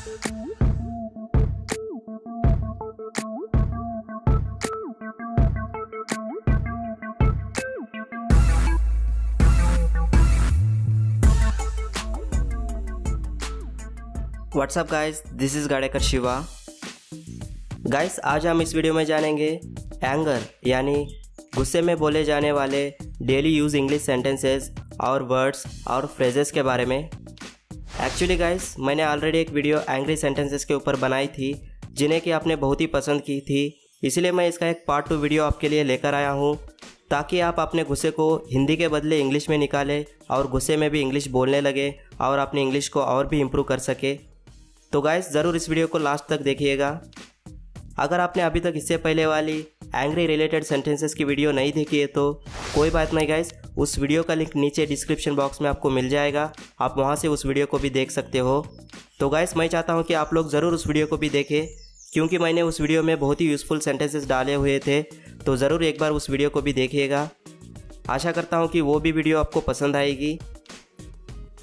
WhatsApp guys, this is Gadekar Shiva. Guys, आज हम इस वीडियो में जानेंगे एंगर यानी गुस्से में बोले जाने वाले डेली यूज़ इंग्लिश सेंटेंसेस और वर्ड्स और फ्रेजेस के बारे में। एक्चुअली गाइस, मैंने ऑलरेडी एक वीडियो एंग्री सेंटेंसेस के ऊपर बनाई थी जिन्हें कि आपने बहुत ही पसंद की थी, इसलिए मैं इसका एक पार्ट 2 वीडियो आपके लिए लेकर आया हूँ ताकि आप अपने गुस्से को हिंदी के बदले इंग्लिश में निकालें और गुस्से में भी इंग्लिश बोलने लगे और अपनी इंग्लिश को और भी इम्प्रूव कर सके। तो गाइस, ज़रूर इस वीडियो को लास्ट तक देखिएगा। अगर आपने अभी तक इससे पहले वाली एंग्री रिलेटेड सेंटेंसेस की वीडियो नहीं देखी है तो कोई बात नहीं गाइस, उस वीडियो का लिंक नीचे डिस्क्रिप्शन बॉक्स में आपको मिल जाएगा, आप वहां से उस वीडियो को भी देख सकते हो। तो गाइस, मैं चाहता हूं कि आप लोग ज़रूर उस वीडियो को भी देखें क्योंकि मैंने उस वीडियो में बहुत ही यूज़फुल सेंटेंसेस डाले हुए थे, तो ज़रूर एक बार उस वीडियो को भी देखिएगा। आशा करता हूँ कि वो भी वीडियो आपको पसंद आएगी।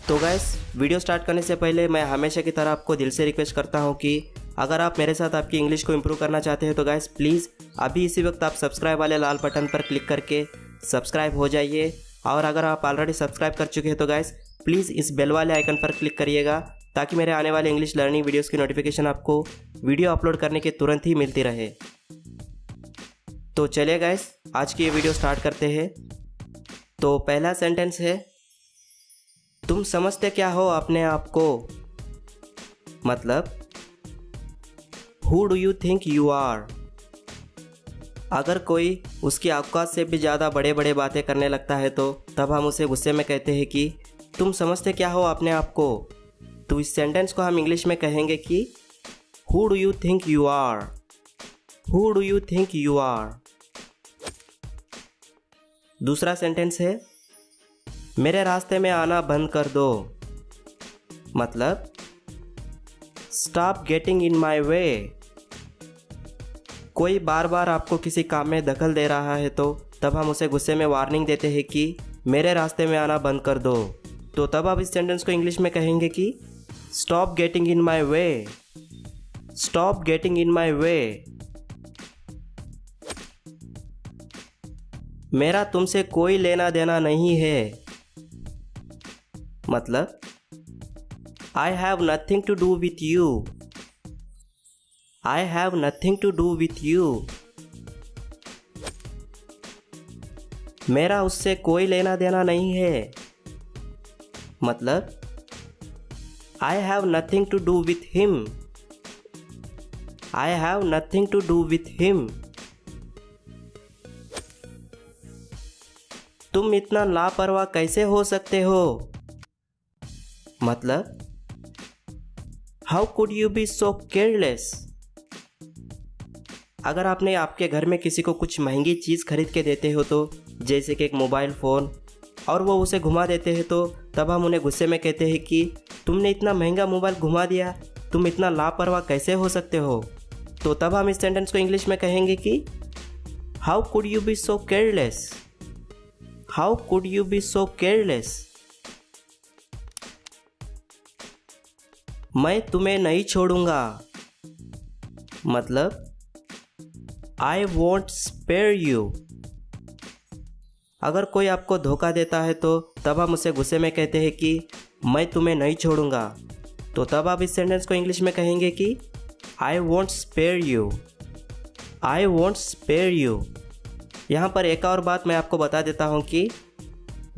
तो गाइस, वीडियो स्टार्ट करने से पहले मैं हमेशा की तरह आपको दिल से रिक्वेस्ट करता हूं कि अगर आप मेरे साथ आपकी इंग्लिश को इम्प्रूव करना चाहते हैं तो गाइस प्लीज़ अभी इसी वक्त आप सब्सक्राइब वाले लाल बटन पर क्लिक करके सब्सक्राइब हो जाइए। और अगर आप ऑलरेडी सब्सक्राइब कर चुके हैं तो गाइस प्लीज़ इस बेल वाले आइकन पर क्लिक करिएगा ताकि मेरे आने वाले इंग्लिश लर्निंग वीडियोज़ की नोटिफिकेशन आपको वीडियो अपलोड करने के तुरंत ही मिलती रहे। तो चलिए गाइस, आज की ये वीडियो स्टार्ट करते हैं। तो पहला सेंटेंस है, तुम समझते क्या हो अपने आप को? मतलब who do you think you are? अगर कोई उसकी औकात से भी ज़्यादा बड़े बड़े बातें करने लगता है तो तब हम उसे गुस्से में कहते हैं कि तुम समझते क्या हो अपने आप को। तो इस सेंटेंस को हम इंग्लिश में कहेंगे कि who do you think you are? Who do you think you are? दूसरा सेंटेंस है, मेरे रास्ते में आना बंद कर दो। मतलब स्टॉप गेटिंग इन माई वे। कोई बार बार आपको किसी काम में दखल दे रहा है तो तब हम उसे गुस्से में वार्निंग देते हैं कि मेरे रास्ते में आना बंद कर दो। तो तब आप इस सेंटेंस को इंग्लिश में कहेंगे कि stop getting in my way. Stop getting in my way. मेरा तुमसे कोई लेना देना नहीं है। मतलब I have nothing to do with you. I have nothing to do with you. मेरा उससे कोई लेना देना नहीं है। मतलब I have nothing to do with him. I have nothing to do with him. तुम इतना लापरवाह कैसे हो सकते हो? मतलब how could you be so careless? अगर आपने आपके घर में किसी को कुछ महंगी चीज़ खरीद के देते हो तो जैसे कि एक मोबाइल फ़ोन, और वो उसे घुमा देते हैं तो तब हम उन्हें गुस्से में कहते हैं कि तुमने इतना महंगा मोबाइल घुमा दिया, तुम इतना लापरवाह कैसे हो सकते हो। तो तब हम इस सेंटेंस को इंग्लिश में कहेंगे कि how could you be so careless? How could you be so careless? मैं तुम्हें नहीं छोड़ूंगा। मतलब आई वोंट स्पेयर यू। अगर कोई आपको धोखा देता है तो तब हम उसे गुस्से में कहते हैं कि मैं तुम्हें नहीं छोड़ूंगा। तो तब आप इस सेंटेंस को इंग्लिश में कहेंगे कि I won't spare you. I won't spare you. यहाँ पर एक और बात मैं आपको बता देता हूँ कि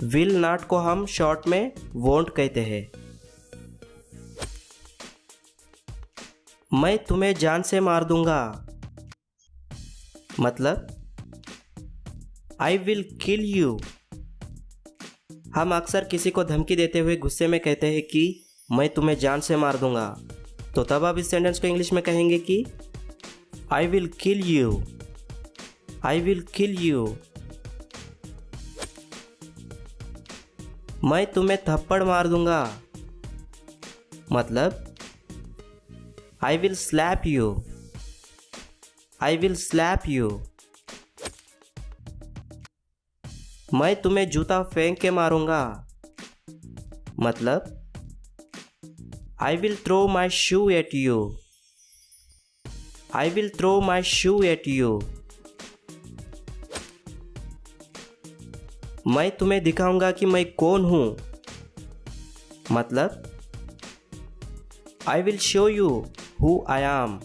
विल नॉट को हम शॉर्ट में वोंट कहते हैं। मैं तुम्हें जान से मार दूंगा। मतलब आई विल किल यू। हम अक्सर किसी को धमकी देते हुए गुस्से में कहते हैं कि मैं तुम्हें जान से मार दूंगा। तो तब आप इस सेंटेंस को इंग्लिश में कहेंगे कि I will kill you. I will kill you. मैं तुम्हें थप्पड़ मार दूंगा। मतलब I will slap you. I will slap you. मैं तुम्हें जूता फेंक के मारूंगा। मतलब I will throw my shoe at you. I will throw my shoe at you. मैं तुम्हें दिखाऊंगा कि मैं कौन हूं। मतलब I will show you who I am.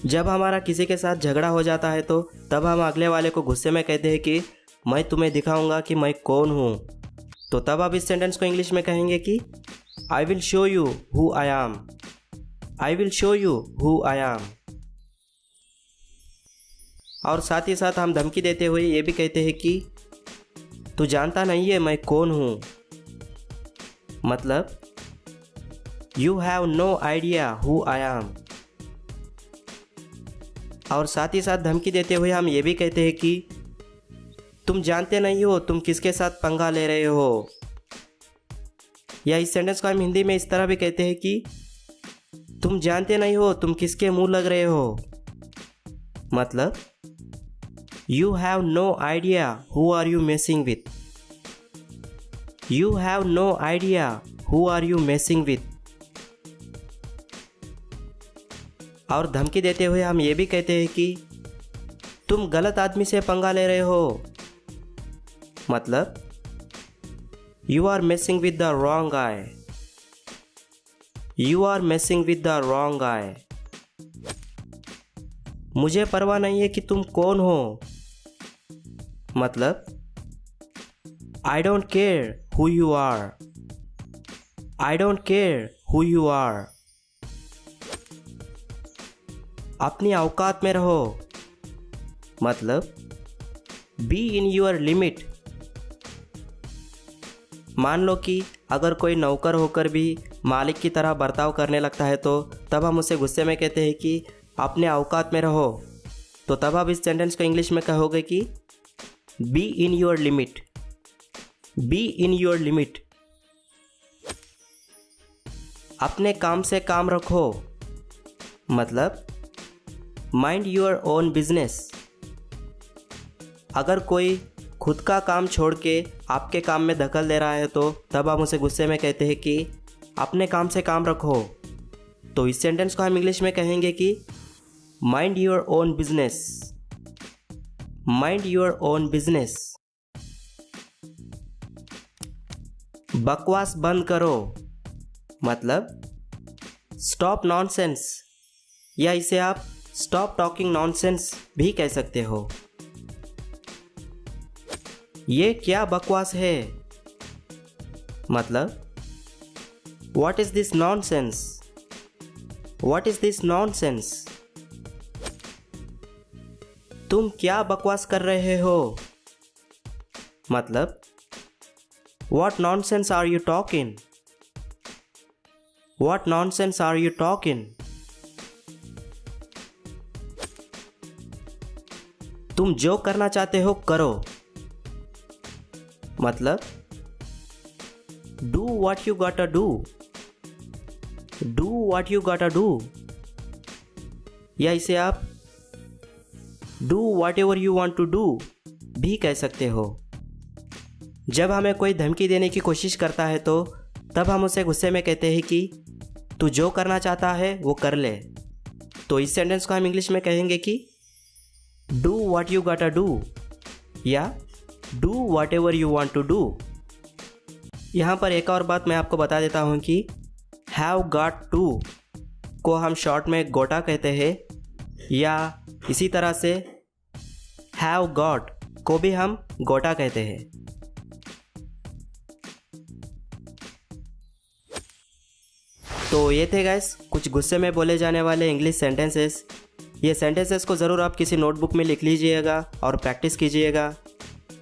जब हमारा किसी के साथ झगड़ा हो जाता है तो तब हम अगले वाले को गुस्से में कहते हैं कि मैं तुम्हें दिखाऊंगा कि मैं कौन हूँ। तो तब आप इस सेंटेंस को इंग्लिश में कहेंगे कि I will show you who I am. I will show you who I am. और साथ ही साथ हम धमकी देते हुए ये भी कहते हैं कि तू जानता नहीं है मैं कौन हूँ। मतलब You have no idea who I am. और साथ ही साथ धमकी देते हुए हम ये भी कहते हैं कि तुम जानते नहीं हो तुम किसके साथ पंगा ले रहे हो। या इस सेंटेंस को हम हिंदी में इस तरह भी कहते हैं कि तुम जानते नहीं हो तुम किसके मुंह लग रहे हो। मतलब You have no idea who are you messing with. You have no idea who are you messing with. और धमकी देते हुए हम ये भी कहते हैं कि तुम गलत आदमी से पंगा ले रहे हो। मतलब You are messing with the wrong guy. You are messing with the wrong guy. मुझे परवाह नहीं है कि तुम कौन हो। मतलब I don't care who you are. I don't care who you are. अपनी औकात में रहो। मतलब Be in your limit. मान लो कि अगर कोई नौकर होकर भी मालिक की तरह बर्ताव करने लगता है तो तब हम उसे गुस्से में कहते हैं कि अपने औकात में रहो। तो तब आप इस सेंटेंस को इंग्लिश में कहोगे कि be in your limit. Be in your limit. अपने काम से काम रखो। मतलब माइंड योर ओन बिजनेस। अगर कोई खुद का काम छोड़ के आपके काम में दखल दे रहा है तो तब हम उसे गुस्से में कहते हैं कि अपने काम से काम रखो। तो इस सेंटेंस को हम इंग्लिश में कहेंगे कि mind your own business. Mind your own business. बकवास बंद करो। मतलब स्टॉप नॉनसेंस, या इसे आप स्टॉप टॉकिंग नॉनसेंस भी कह सकते हो। ये क्या बकवास है। मतलब What is this nonsense? What is this nonsense? तुम क्या बकवास कर रहे हो। मतलब What nonsense are you talking? What nonsense are you talking? तुम जो करना चाहते हो करो। मतलब Do what you gotta do. Do what you gotta do. या इसे आप Do whatever you want to do भी कह सकते हो। जब हमें कोई धमकी देने की कोशिश करता है तो तब हम उसे गुस्से में कहते हैं कि तू जो करना चाहता है वो कर ले। तो इस सेंटेंस को हम इंग्लिश में कहेंगे कि Do what you gotta do या Do whatever you want to do। यहाँ पर एक और बात मैं आपको बता देता हूँ कि have got to को हम शॉर्ट में गोटा कहते हैं, या इसी तरह से have got को भी हम गोटा कहते हैं। तो ये थे गाइस कुछ गुस्से में बोले जाने वाले इंग्लिश सेंटेंसेस। ये सेंटेंसेस को ज़रूर आप किसी नोटबुक में लिख लीजिएगा और प्रैक्टिस कीजिएगा।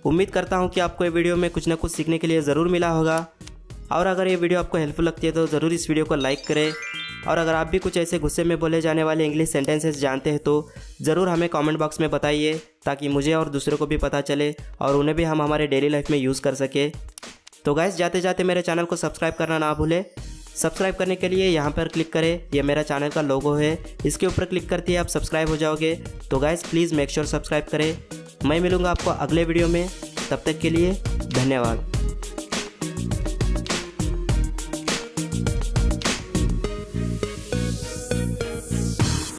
उम्मीद करता हूँ कि आपको ये वीडियो में कुछ ना कुछ सीखने के लिए ज़रूर मिला होगा। और अगर ये वीडियो आपको हेल्पफुल लगती है तो ज़रूर इस वीडियो को लाइक करें। और अगर आप भी कुछ ऐसे गुस्से में बोले जाने वाले इंग्लिश सेंटेंसेस जानते हैं तो ज़रूर हमें कमेंट बॉक्स में बताइए, ताकि मुझे और दूसरों को भी पता चले और उन्हें भी हम हमारे डेली लाइफ में यूज़ कर सके। तो गाइस जाते जाते मेरे चैनल को सब्सक्राइब करना ना भूलें। सब्सक्राइब करने के लिए यहाँ पर क्लिक करें, यह मेरा चैनल का लोगो है, इसके ऊपर क्लिक करते ही आप सब्सक्राइब हो जाओगे। तो guys please make sure subscribe करें। मैं मिलूँगा आपको अगले वीडियो में, तब तक के लिए धन्यवाद।